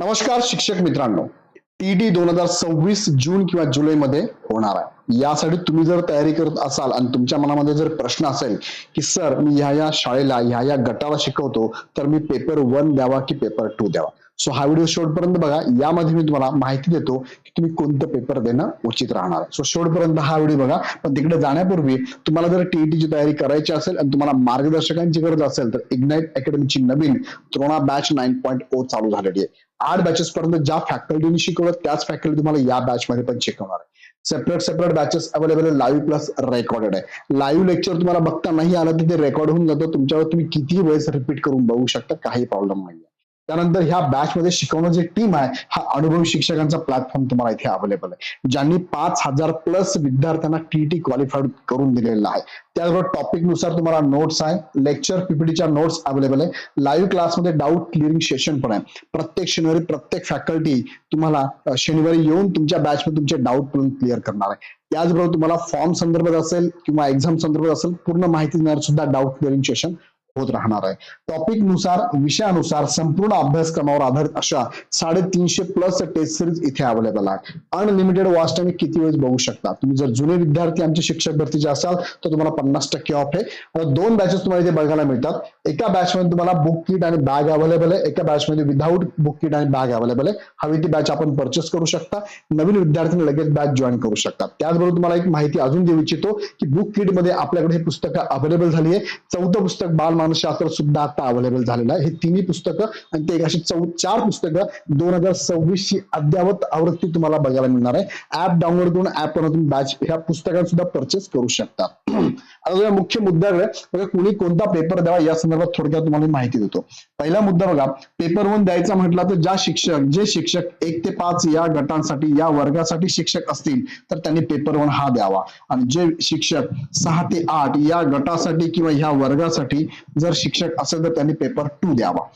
नमस्कार शिक्षक मित्रांनो, टीईटी 2026 जून किंवा जुलैमध्ये होणार आहे. यासाठी तुम्ही जर तयारी करत असाल आणि तुमच्या मनामध्ये जर प्रश्न असेल की सर मी ह्या शाळेला ह्या गटाला शिकवतो, तर मी पेपर 1 द्यावा की पेपर 2 द्यावा. सो हा व्हिडिओ शेवटपर्यंत बघा. यामध्ये मी तुम्हाला माहिती देतो की तुम्ही कोणतं पेपर देणं उचित राहणार आहे. सो शेवटपर्यंत हा व्हिडिओ बघा. पण तिकडे जाण्यापूर्वी तुम्हाला जर टीईटीची तयारी करायची असेल आणि तुम्हाला मार्गदर्शकांची गरज असेल तर इग्नाइट अकॅडमीची नवीन द्रोणा बॅच 9.0 चालू झालेली आहे. 8 बॅचेस पर्यंत ज्या फॅकल्टीने शिकवलं त्याच फॅकल्टी तुम्हाला या बॅच मध्ये पण शिकवणार आहे. सेपरेट बॅचेस अवेलेबल आहे. लाईव्ह प्लस रेकॉर्डेड आहे. लाईव्ह लेक्चर तुम्हाला बघता नाही आलं तर ते रेकॉर्ड होऊन जातं. तुमच्यावर तुम्ही कितीही वेळेस रिपीट करून बघू शकता, काही प्रॉब्लेम नाही. त्यानंतर ह्या बॅच मध्ये शिकवणं जे टीम आहे हा अनुभवी शिक्षकांचा प्लॅटफॉर्म तुम्हाला इथे अवेलेबल आहे, ज्यांनी 5,000 प्लस विद्यार्थ्यांना टीईटी क्वालिफाईड करून दिलेला आहे. त्याचबरोबर टॉपिक नुसार तुम्हाला नोट्स आहे, लेक्चर पीपीटीच्या नोट्स अवेलेबल आहे. लाईव्ह क्लासमध्ये डाऊट क्लिअरिंग सेशन पण आहे. प्रत्येक शनिवारी प्रत्येक फॅकल्टी तुम्हाला शनिवारी येऊन तुमच्या बॅच मध्ये तुमचे डाऊट पण क्लिअर करणार आहे. त्याचबरोबर तुम्हाला फॉर्म संदर्भात असेल किंवा एक्झाम संदर्भात असेल पूर्ण माहिती देणार सुद्धा डाऊट क्लिअरिंग सेशन होत राहणार आहे. टॉपिक नुसार विषयानुसार संपूर्ण अभ्यासक्रमावर आधारित अशा 350 प्लस टेस्ट सिरीज इथे अवेलेबल आहे. अनलिमिटेड वॉच टाइम किती वेळेस बघू शकता. तुम्ही जर जुने विद्यार्थी आमचे शिक्षक भरतीचे असाल तर तुम्हाला 50% ऑफ आहे. आता 2 बॅचेस तुम्हाला इथे बघायला मिळतात. एका बॅच मध्ये तुम्हाला बुक किट आणि बॅग अवेलेबल आहे. एका बॅच मध्ये विदाऊट बुक किट आणि बॅग अवेलेबल आहे. हवी ती बॅच आपण परचेस करू शकता. नवीन विद्यार्थ्यांनी लगेच बॅच जॉईन करू शकतात. त्याचबरोबर तुम्हाला एक माहिती अजून देऊ इच्छितो की बुक किट मध्ये आपल्याकडे हे पुस्तकं अवेलेबल झाली आहे. 4थं पुस्तक बालमानसशास्त्र सुद्धा आता अवेलेबल झालेलं आहे. हे तिन्ही पुस्तकं आणि ते अशी 4 पुस्तकं 2026 ची अद्ययावत आवृत्ती तुम्हाला बघायला मिळणार आहे. ऍप डाउनलोड करून ऍप वरून बॅच ह्या पुस्तकांना सुद्धा परचेस करू शकता. आता मुख्य मुद्द्याकडे बघा, कुणी कोणता पेपर द्यावा या संदर्भात थोडक्यात तुम्हाला माहिती देतो. पहिला मुद्दा बघा, पेपर 1 द्यायचा म्हटलं तर जे शिक्षक 1 ते 5 या गटांसाठी या वर्गासाठी शिक्षक असतील तर त्यांनी पेपर 1 हा द्यावा. आणि जे शिक्षक 6 ते 8 या गटासाठी किंवा ह्या वर्गासाठी जर शिक्षक असेल तर त्यांनी पेपर 2 द्यावा.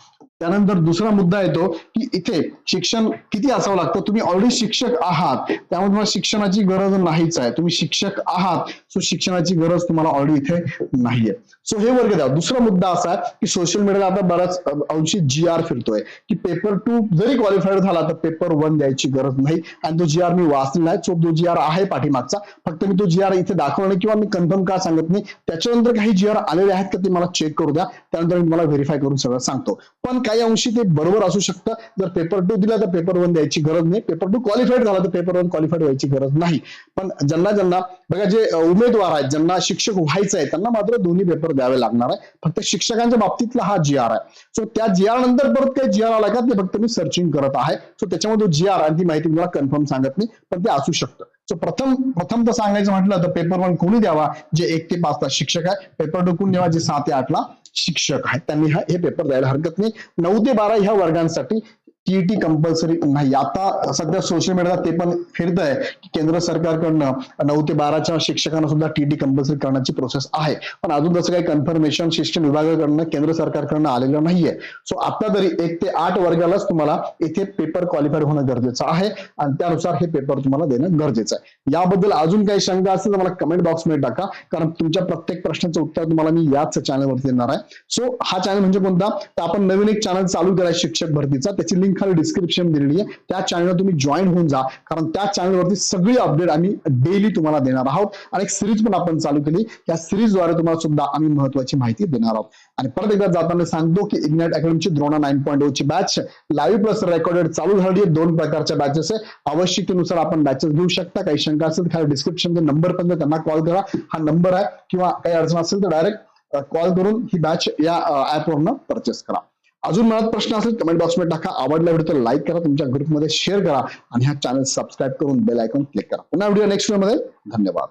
त्यानंतर दुसरा मुद्दा येतो की इथे शिक्षण किती असावं लागतं. तुम्ही ऑलरेडी शिक्षक आहात त्यामुळे तुम्हाला शिक्षणाची गरज नाहीच आहे. तुम्ही शिक्षक आहात सो शिक्षणाची गरज तुम्हाला ऑलरेडी इथे नाहीये. सो हे वर्ग द्या. दुसरा मुद्दा असा आहे की सोशल मीडियाला आता बराच अंशी GR फिरतोय की पेपर 2 जरी क्वालिफाईड झाला तर पेपर 1 द्यायची गरज नाही. आणि तो GR मी वाचलेला आहे. सो तो GR आहे पाठीमागचा, फक्त मी तो GR इथे दाखवला नाही किंवा मी कन्फर्म का सांगत नाही. त्याच्यानंतर काही GR आलेले आहेत का ते मला चेक करू द्या. त्यानंतर मी मला व्हेरीफाय करून सगळं सांगतो. पण काही अंशी ते बरोबर असू शकतं. जर पेपर 2 दिला तर पेपर 1 द्यायची गरज नाही. पेपर 2 क्वालिफाईड झाला तर पेपर 1 क्वालिफाईड व्हायची गरज नाही. पण ज्यांना बघा, जे उमेदवार आहेत ज्यांना शिक्षक व्हायचं आहे त्यांना मात्र दोन्ही पेपर द्यावे लागणार आहे. फक्त शिक्षकांच्या बाबतीतला हा GR आहे. सो त्या GR नंतर परत काही GR आला का ते फक्त मी सर्चिंग करत आहे. सो त्याच्यामध्ये GR आणि ती माहिती मला कन्फर्म सांगत नाही, पण ते असू शकतं. सो प्रथम तर सांगायचं म्हटलं तर पेपर 1 कोणी द्यावा, जे 1 ते 5 ला शिक्षक आहे. पेपर 2 कोणी द्यावा, जे 6 ते 8 ला शिक्षक आहेत. त्यांनी हे पेपर द्यायला हरकत नाही. 9 ते 12 ह्या वर्गांसाठी टीईटी कंपल्सरी नाही. आता सध्या सोशल मीडियाला ते पण फिरत आहे की केंद्र सरकारकडनं 9 ते 12च्या शिक्षकांना सुद्धा टीईटी कंपल्सरी करण्याची प्रोसेस आहे. पण अजून तसं काही कन्फर्मेशन शिक्षण विभागाकडनं केंद्र सरकारकडनं आलेलं नाहीये. सो आता तरी 1 ते 8 वर्गालाच तुम्हाला इथे पेपर क्वालिफाईड होणं गरजेचं आहे आणि त्यानुसार हे पेपर तुम्हाला देणं गरजेचं आहे. याबद्दल अजून काही शंका असेल तर मला कमेंट बॉक्समध्ये टाका, कारण तुमच्या प्रत्येक प्रश्नाचं उत्तर तुम्हाला मी याच चॅनलवरती देणार आहे. सो हा चॅनल म्हणजे कोणता, तर आपण नवीन एक चॅनल चालू केलाय शिक्षक भरतीचा. त्याची लिंक खाली डिस्क्रिप्शन दिलेली आहे. त्या चॅनलला तुम्ही जॉईन होऊन जा, कारण त्या चॅनलवरती सगळी अपडेट आम्ही डेली तुम्हाला देणार आहोत. आणि एक सिरीज पण आपण चालू केली. या सिरीजद्वारे तुम्हाला सुद्धा आम्ही महत्वाची माहिती देणार आहोत. आणि परत एकदा जाताना सांगतो की इग्नाइट अकॅडमीची द्रोणा 9.0 ची बॅच लाईव्ह प्लस रेकॉर्डेड चालू झाली आहे. 2 प्रकारच्या बॅचेस आहे. आवश्यकतेनुसार आपण बॅचेस घेऊ शकता. काही शंका असेल तर खाली डिस्क्रिप्शनचा नंबर पण त्यांना कॉल करा. हा नंबर आहे. किंवा काही अडचण असेल तर डायरेक्ट कॉल करून ही बॅच या ऍप वरून परचेस करा. अजून मनात प्रश्न असेल कमेंट बॉक्समध्ये टाका. आवडला व्हिडिओ तर लाईक करा, तुमच्या ग्रुपमध्ये शेअर करा आणि हा चॅनल सबस्क्राईब करून बेल आयकॉन क्लिक करा. पुन्हा व्हिडिओ नेक्स्ट व्हिडिओमध्ये. धन्यवाद.